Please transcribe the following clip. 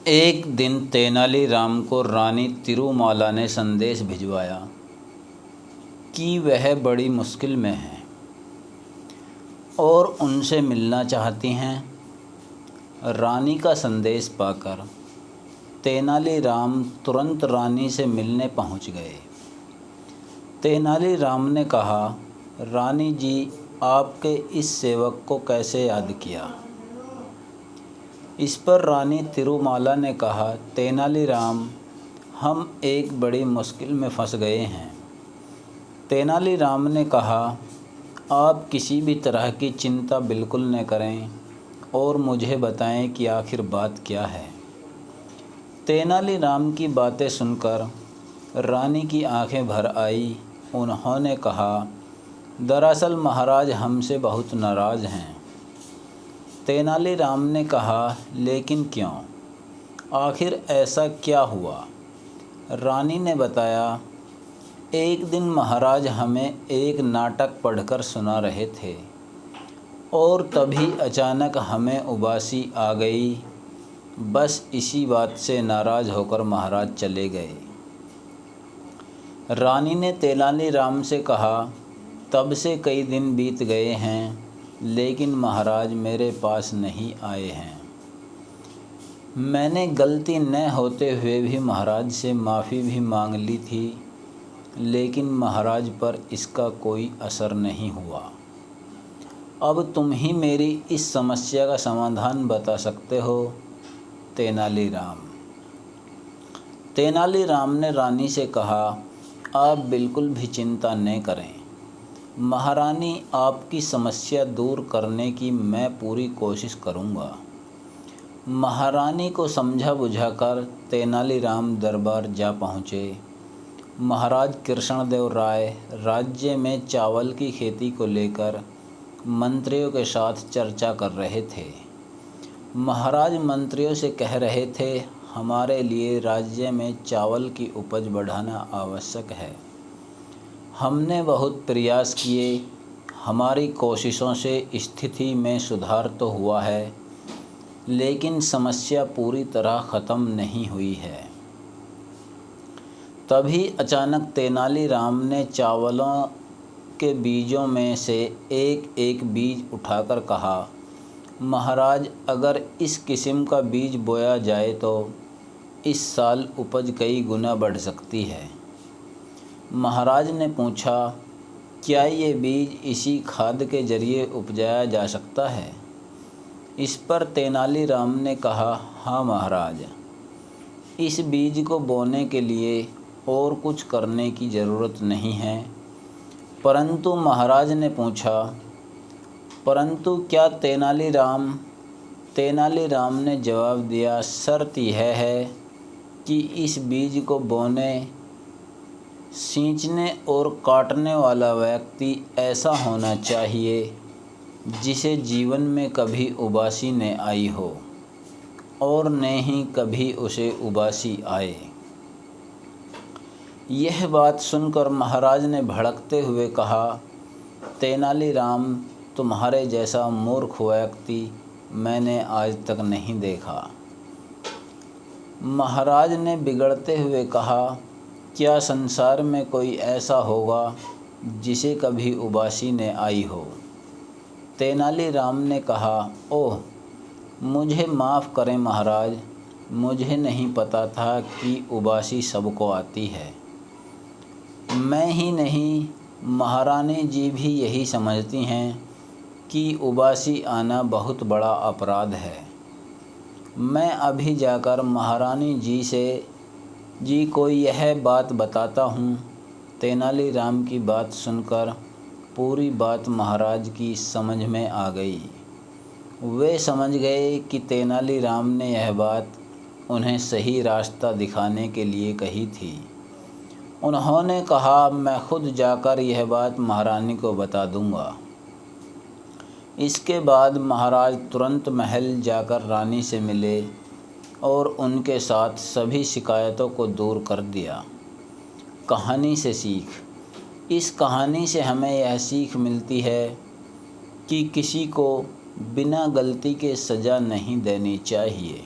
एक दिन तेनालीराम को रानी तिरुमाला ने संदेश भिजवाया कि वह बड़ी मुश्किल में हैं और उनसे मिलना चाहती हैं। रानी का संदेश पाकर तेनालीराम तुरंत रानी से मिलने पहुंच गए। तेनालीराम ने कहा, रानी जी, आपके इस सेवक को कैसे याद किया? इस पर रानी तिरुमाला ने कहा, तेनालीराम, हम एक बड़ी मुश्किल में फंस गए हैं। तेनालीराम ने कहा, आप किसी भी तरह की चिंता बिल्कुल न करें और मुझे बताएं कि आखिर बात क्या है। तेनालीराम की बातें सुनकर रानी की आंखें भर आई। उन्होंने कहा, दरअसल महाराज हमसे बहुत नाराज़ हैं। तेनालीराम ने कहा, लेकिन क्यों? आखिर ऐसा क्या हुआ? रानी ने बताया, एक दिन महाराज हमें एक नाटक पढ़कर सुना रहे थे और तभी अचानक हमें उबासी आ गई। बस इसी बात से नाराज़ होकर महाराज चले गए। रानी ने तेनालीराम से कहा, तब से कई दिन बीत गए हैं, लेकिन महाराज मेरे पास नहीं आए हैं। मैंने गलती न होते हुए भी महाराज से माफ़ी भी मांग ली थी, लेकिन महाराज पर इसका कोई असर नहीं हुआ। अब तुम ही मेरी इस समस्या का समाधान बता सकते हो, तेनालीराम। तेनालीराम ने रानी से कहा, आप बिल्कुल भी चिंता न करें। महारानी, आपकी समस्या दूर करने की मैं पूरी कोशिश करूँगा। महारानी को समझा बुझाकर तेनालीराम दरबार जा पहुँचे। महाराज कृष्णदेव राय राज्य में चावल की खेती को लेकर मंत्रियों के साथ चर्चा कर रहे थे। महाराज मंत्रियों से कह रहे थे, हमारे लिए राज्य में चावल की उपज बढ़ाना आवश्यक है। हमने बहुत प्रयास किए, हमारी कोशिशों से स्थिति में सुधार तो हुआ है, लेकिन समस्या पूरी तरह ख़त्म नहीं हुई है। तभी अचानक तेनालीराम ने चावलों के बीजों में से एक एक बीज उठाकर कहा, महाराज, अगर इस किस्म का बीज बोया जाए तो इस साल उपज कई गुना बढ़ सकती है। महाराज ने पूछा, क्या ये बीज इसी खाद के जरिए उपजाया जा सकता है? इस पर तेनालीराम ने कहा, हाँ महाराज, इस बीज को बोने के लिए और कुछ करने की ज़रूरत नहीं है। परंतु महाराज ने पूछा, परंतु क्या तेनालीराम? तेनालीराम ने जवाब दिया, शर्त यह है कि इस बीज को बोने, सींचने और काटने वाला व्यक्ति ऐसा होना चाहिए जिसे जीवन में कभी उबासी न आई हो और न ही कभी उसे उबासी आए। यह बात सुनकर महाराज ने भड़कते हुए कहा, तेनालीराम, तुम्हारे जैसा मूर्ख व्यक्ति मैंने आज तक नहीं देखा। महाराज ने बिगड़ते हुए कहा, क्या संसार में कोई ऐसा होगा जिसे कभी उबासी न आई हो? तेनालीराम ने कहा, ओह, मुझे माफ़ करें महाराज, मुझे नहीं पता था कि उबासी सबको आती है। मैं ही नहीं, महारानी जी भी यही समझती हैं कि उबासी आना बहुत बड़ा अपराध है। मैं अभी जाकर महारानी जी को यह बात बताता हूँ। तेनालीराम की बात सुनकर पूरी बात महाराज की समझ में आ गई। वे समझ गए कि तेनालीराम ने यह बात उन्हें सही रास्ता दिखाने के लिए कही थी। उन्होंने कहा, मैं खुद जाकर यह बात महारानी को बता दूंगा। इसके बाद महाराज तुरंत महल जाकर रानी से मिले और उनके साथ सभी शिकायतों को दूर कर दिया। कहानी से सीख। इस कहानी से हमें यह सीख मिलती है कि किसी को बिना गलती के सज़ा नहीं देनी चाहिए।